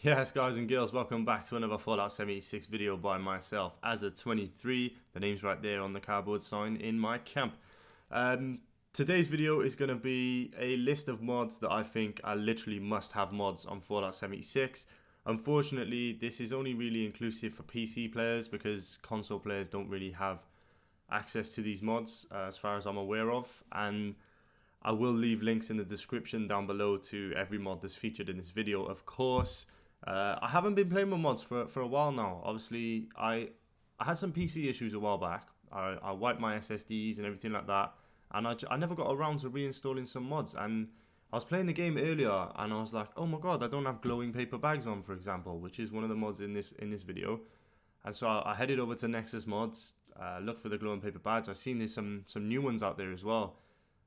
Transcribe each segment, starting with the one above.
Yes, guys and girls, welcome back to another Fallout 76 video by myself as a 23. The name's right there on the cardboard sign in my camp. Today's video is going to be a list of mods that I think are literally must-have mods on Fallout 76. Unfortunately, this is only really inclusive for PC players because console players don't really have access to these mods as far as I'm aware of. And I will leave links in the description down below to every mod that's featured in this video, of course. I haven't been playing with mods for a while now. Obviously, I had some PC issues a while back. I wiped my SSDs and everything like that, and I never got around to reinstalling some mods. And I was playing the game earlier, and I was like, oh my god, I don't have glowing paper bags on, for example, which is one of the mods in this video. And so I headed over to Nexus Mods, looked for the glowing paper bags. I've seen there's some new ones out there as well.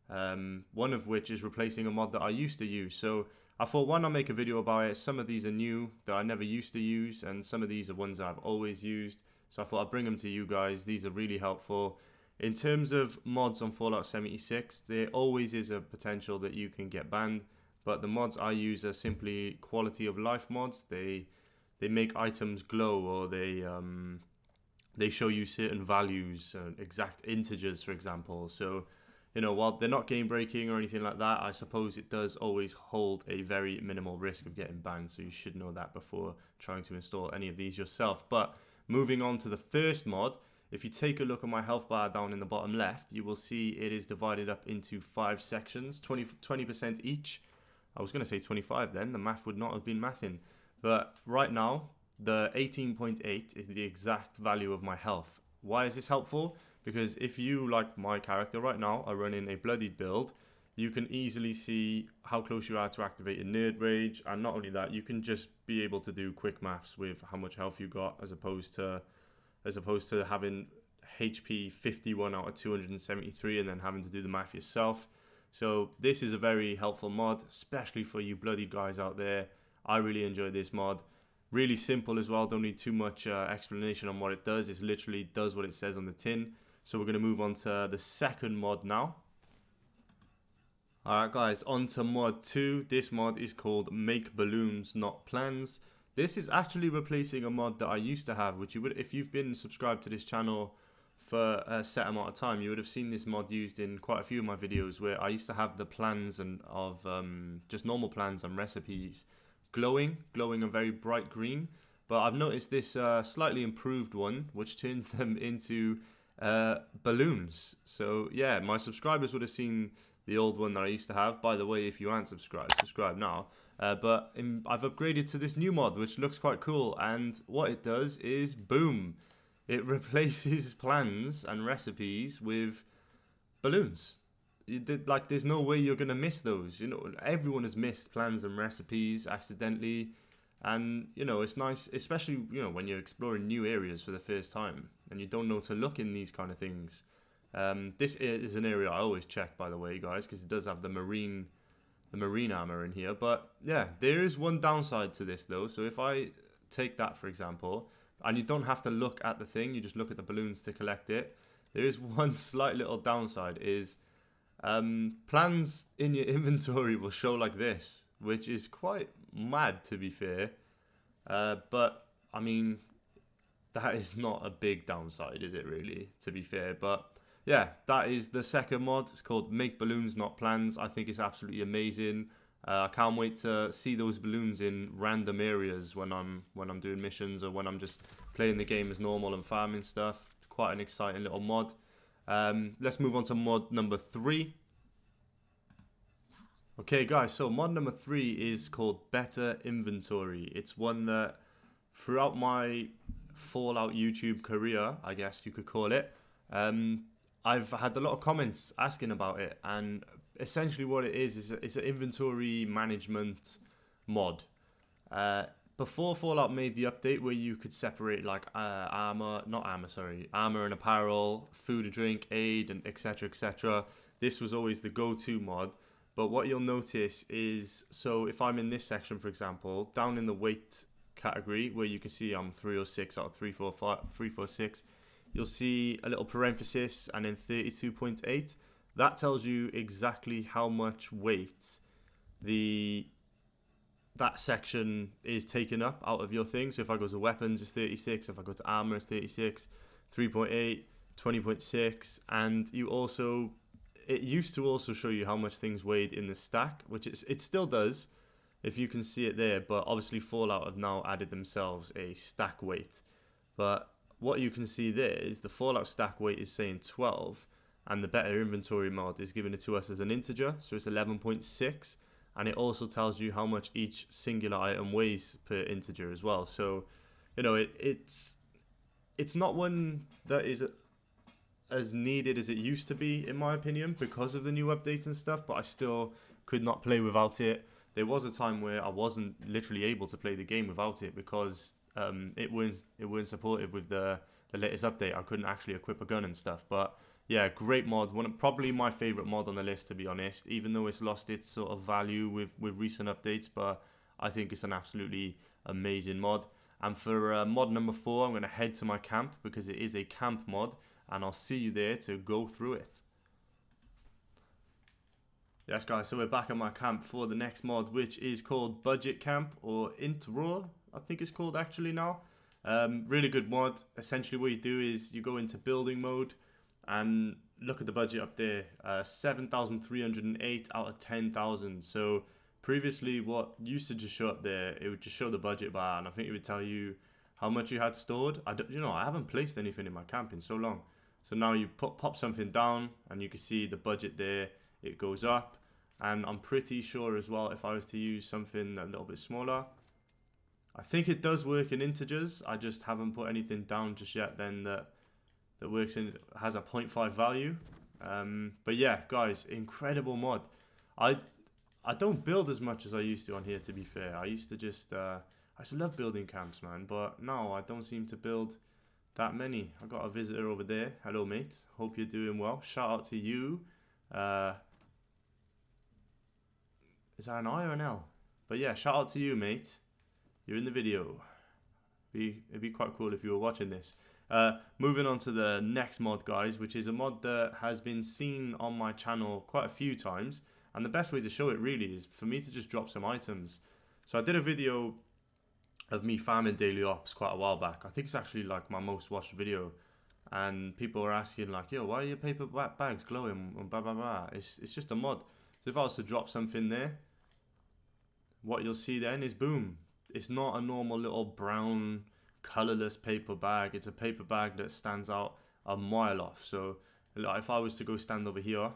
One of which is replacing a mod that I used to use. So I thought, why not make a video about it? Some of these are new that I never used to use, and some of these are ones that I've always used. So I thought I'd bring them to you guys. These are really helpful. In terms of mods on Fallout 76, there always is a potential that you can get banned, but the mods I use are simply quality of life mods. They make items glow, or they show you certain values, exact integers, for example. So, you know, while they're not game breaking or anything like that, I suppose it does always hold a very minimal risk of getting banned. So you should know that before trying to install any of these yourself. But moving on to the first mod, if you take a look at my health bar down in the bottom left, you will see it is divided up into 5 sections, 20% each. I was going to say 25 then, the math would not have been mathing. But right now, the 18.8 is the exact value of my health. Why is this helpful? Because if you, like my character right now, are running a bloodied build, you can easily see how close you are to activating Nerd Rage, and not only that, you can just be able to do quick maths with how much health you got, as opposed to having HP 51 out of 273 and then having to do the math yourself. So this is a very helpful mod, especially for you bloodied guys out there. I really enjoy this mod. Really simple as well, don't need too much explanation on what it does. It literally does what it says on the tin. So we're going to move on to the second mod now. Alright guys, on to mod 2. This mod is called Make Balloons Not Plans. This is actually replacing a mod that I used to have, which you would, if you've been subscribed to this channel for a set amount of time, you would have seen this mod used in quite a few of my videos, where I used to have the plans and of just normal plans and recipes glowing a very bright green. But I've noticed this slightly improved one, which turns them into balloons. So yeah, my subscribers would have seen the old one that I used to have. By the way, if you aren't subscribed, subscribe now. But I've upgraded to this new mod, which looks quite cool, and what it does is, boom, it replaces plans and recipes with balloons. Like, there's no way you're gonna miss those. You know, everyone has missed plans and recipes accidentally, and you know, it's nice, especially, you know, when you're exploring new areas for the first time and you don't know to look in these kind of things. This is an area I always check, by the way, guys, because it does have the marine armor in here. But yeah, there is one downside to this though. So if I take that, for example, and you don't have to look at the thing, you just look at the balloons to collect it. There is one slight little downside, is plans in your inventory will show like this, which is quite mad, to be fair. But I mean, that is not a big downside, is it really, to be fair? But yeah, that is the second mod. It's called Make Balloons Not Plans. I think it's absolutely amazing. I can't wait to see those balloons in random areas when I'm doing missions, or when I'm just playing the game as normal and farming stuff. Quite an exciting little mod. Let's move on to mod number 3. Okay guys, so mod number 3 is called Better Inventory. It's one that throughout my Fallout YouTube career, I guess you could call it, I've had a lot of comments asking about it, and essentially what it is it's an inventory management mod. Before Fallout made the update where you could separate like armor and apparel, food and drink, aid, and etc. This was always the go-to mod. But what you'll notice is, so if I'm in this section, for example, down in the weight category, where you can see I'm 306 out of 346, you'll see a little parenthesis and then 32.8. That tells you exactly how much weight the that section is taken up out of your thing. So if I go to weapons, it's 36. If I go to armor, it's 36, 3.8, 20.6, and you also, it used to also show you how much things weighed in the stack, which it still does, if you can see it there. But obviously Fallout have now added themselves a stack weight. But what you can see there is the Fallout stack weight is saying 12, and the Better Inventory mod is giving it to us as an integer, so it's 11.6. And it also tells you how much each singular item weighs per integer as well. So, you know, it's not one that is as needed as it used to be, in my opinion, because of the new updates and stuff. But I still could not play without it. There was a time where I wasn't literally able to play the game without it because it weren't supported with the latest update. I couldn't actually equip a gun and stuff. But yeah, great mod. Probably my favorite mod on the list, to be honest, even though it's lost its sort of value with recent updates. But I think it's an absolutely amazing mod. And for mod number 4, I'm going to head to my camp because it is a camp mod, and I'll see you there to go through it. Yes, guys, so we're back at my camp for the next mod, which is called Budget Camp, or Intro, I think it's called actually now. Really good mod. Essentially what you do is you go into building mode, and look at the budget up there, 7,308 out of 10,000. So previously what used to just show up there, it would just show the budget bar, and I think it would tell you how much you had stored. I haven't placed anything in my camp in so long. So now you pop something down and you can see the budget there, it goes up. And I'm pretty sure as well, if I was to use something a little bit smaller, I think it does work in integers. I just haven't put anything down just yet then that works in, has a 0.5 value. But yeah, guys, incredible mod. I don't build as much as I used to on here, to be fair. I used to just I used to love building camps, man, but now I don't seem to build that many. I got a visitor over there. Hello, mate. Hope you're doing well. Shout out to you. Is that an I or an L? But yeah, shout out to you, mate. You're in the video. It'd be quite cool if you were watching this. Moving on to the next mod, guys, which is a mod that has been seen on my channel quite a few times, and the best way to show it really is for me to just drop some items. So I did a video of me farming daily ops quite a while back. I think it's actually like my most watched video, and people were asking like, yo, why are your paper bags glowing and blah blah blah. It's just a mod. So if I was to drop something there, what you'll see then is boom, it's not a normal little brown colorless paper bag. It's a paper bag that stands out a mile off. So like, if I was to go stand over here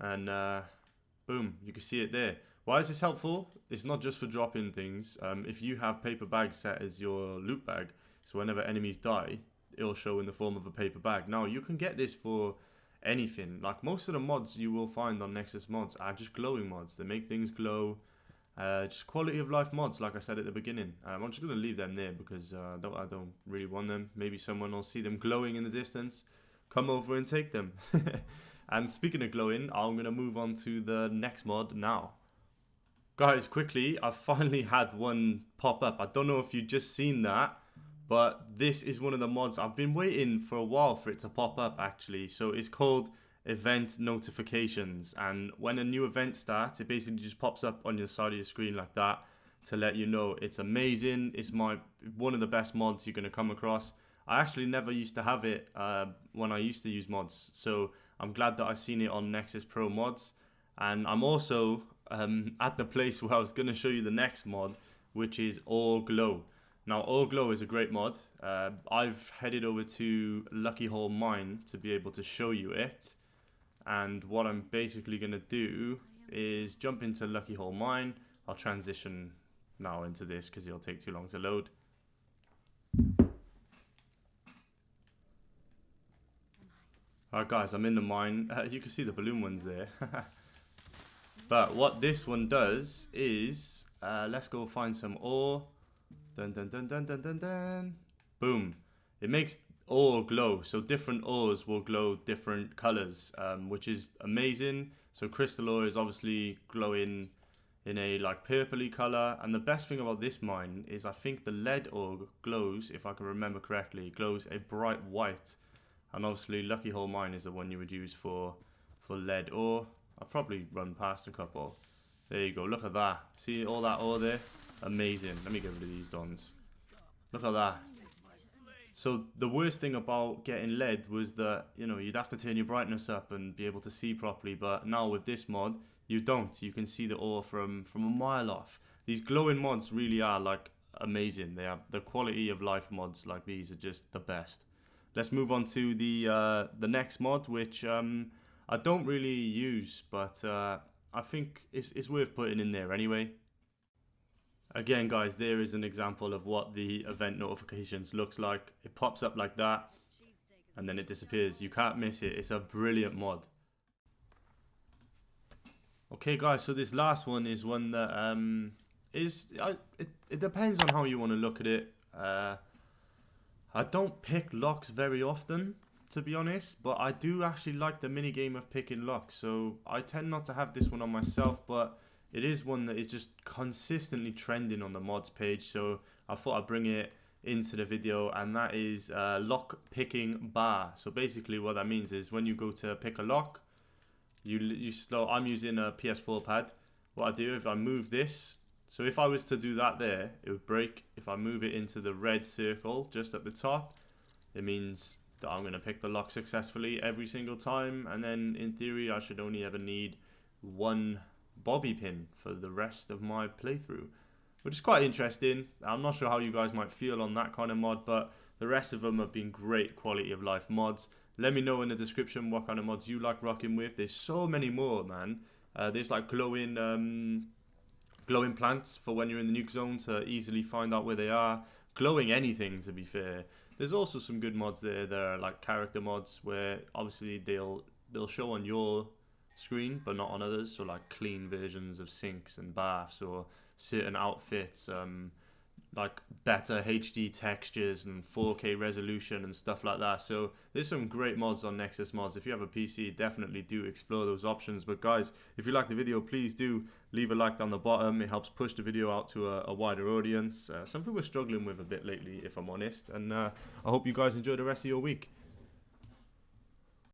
and boom, you can see it there. Why is this helpful? It's not just for dropping things. If you have paper bag set as your loot bag, so whenever enemies die, it'll show in the form of a paper bag. Now you can get this for anything. Like most of the mods you will find on Nexus mods are just glowing mods. They make things glow. Just quality of life mods, like I said at the beginning. I'm just going to leave them there because I don't really want them. Maybe someone will see them glowing in the distance, come over and take them. And speaking of glowing, I'm going to move on to the next mod now. Guys, quickly, I've finally had one pop up. I don't know if you've just seen that, but this is one of the mods. I've been waiting for a while for it to pop up, actually. So it's called Event Notifications, and when a new event starts, it basically just pops up on your side of your screen like that to let you know. It's amazing. It's one of the best mods you're going to come across. I actually never used to have it when I used to use mods, so I'm glad that I've seen it on Nexus Pro mods. And I'm also at the place where I was going to show you the next mod, which is All Glow. Now, All Glow is a great mod. I've headed over to Lucky Hole Mine to be able to show you it. And what I'm basically going to do is jump into Lucky Hole Mine. I'll transition now into this because it'll take too long to load. Alright guys, I'm in the mine. You can see the balloon ones there. But what this one does is, let's go find some ore. Dun dun dun dun dun dun dun. Boom. It makes ore glow, so different ores will glow different colors, which is amazing. So crystal ore is obviously glowing in a like purpley color, and the best thing about this mine is I think the lead ore glows, if I can remember correctly, glows a bright white. And obviously Lucky Hole Mine is the one you would use for lead ore. I'll probably run past a couple. There you go. Look at that. See all that ore there? Amazing. Let me get rid of these dons. Look at that. So the worst thing about getting lead was that, you know, you'd have to turn your brightness up and be able to see properly. But now with this mod, you don't. You can see the ore from a mile off. These glowing mods really are like amazing. They have the quality of life mods like these are just the best. Let's move on to the next mod, which I don't really use, but I think it's worth putting in there anyway. Again, guys, there is an example of what the event notifications looks like. It pops up like that, and then it disappears. You can't miss it. It's a brilliant mod. Okay, guys, so this last one is one that it depends on how you want to look at it. I don't pick locks very often, to be honest, but I do actually like the minigame of picking locks, so I tend not to have this one on myself, but it is one that is just consistently trending on the mods page, so I thought I'd bring it into the video, and that is lock picking bar. So basically what that means is when you go to pick a lock, you slow. I'm using a PS4 pad. What I do, if I move this, so if I was to do that there, it would break. If I move it into the red circle just at the top, it means that I'm going to pick the lock successfully every single time, and then in theory I should only ever need one bobby pin for the rest of my playthrough, which is quite interesting. I'm not sure how you guys might feel on that kind of mod, but the rest of them have been great quality of life mods. Let me know in the description what kind of mods you like rocking with. There's so many more, man. There's like glowing plants for when you're in the nuke zone to easily find out where they are. Glowing anything, to be fair. There's also some good mods there. There are like character mods where obviously they'll show on your screen but not on others, so like clean versions of sinks and baths, or certain outfits, like better HD textures and 4K resolution and stuff like that. So there's some great mods on Nexus Mods. If you have a PC, definitely do explore those options. But guys, if you like the video, please do leave a like down the bottom. It helps push the video out to a wider audience, something we're struggling with a bit lately, if I'm honest. And I hope you guys enjoy the rest of your week.